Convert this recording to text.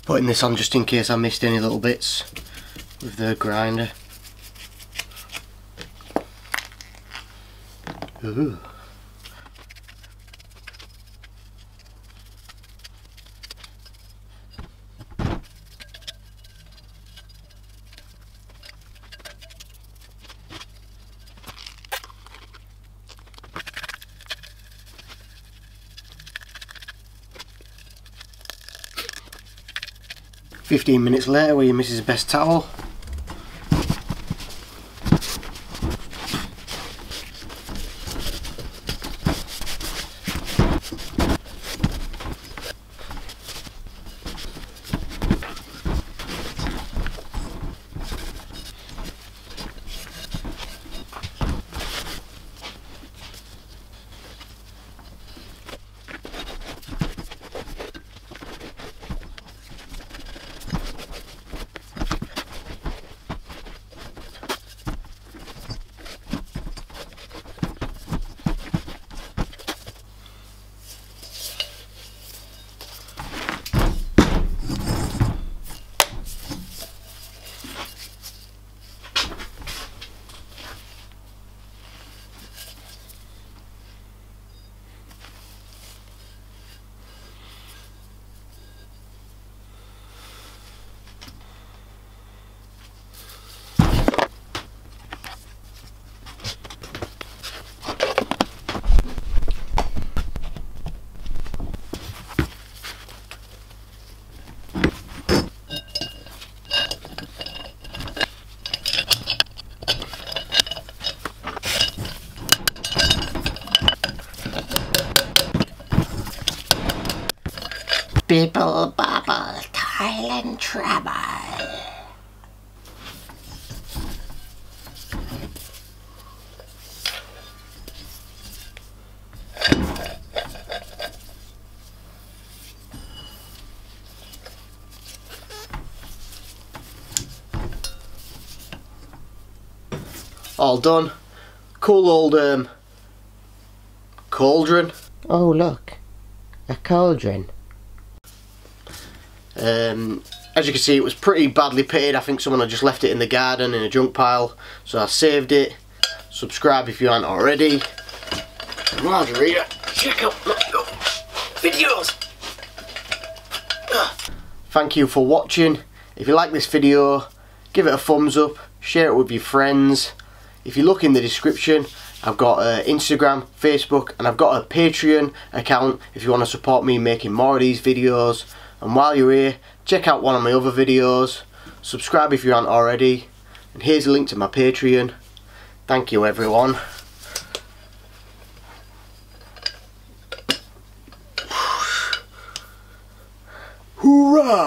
Putting this on just in case I missed any little bits with the grinder. Ooh. "15 minutes later, with your missus' best towel." Bibble bobble, Thailand trouble. All done. Cool old cauldron. Oh look, a cauldron. As you can see, it was pretty badly pitted. I think someone had just left it in the garden in a junk pile, so I saved it. Subscribe if you aren't already. Margarita, check out my videos. Thank you for watching. If you like this video, give it a thumbs up, share it with your friends. If you look in the description, I've got Instagram, Facebook, and I've got a Patreon account if you want to support me making more of these videos. And while you're here, check out one of my other videos, subscribe if you aren't already, and here's a link to my Patreon. Thank you everyone. Hoorah!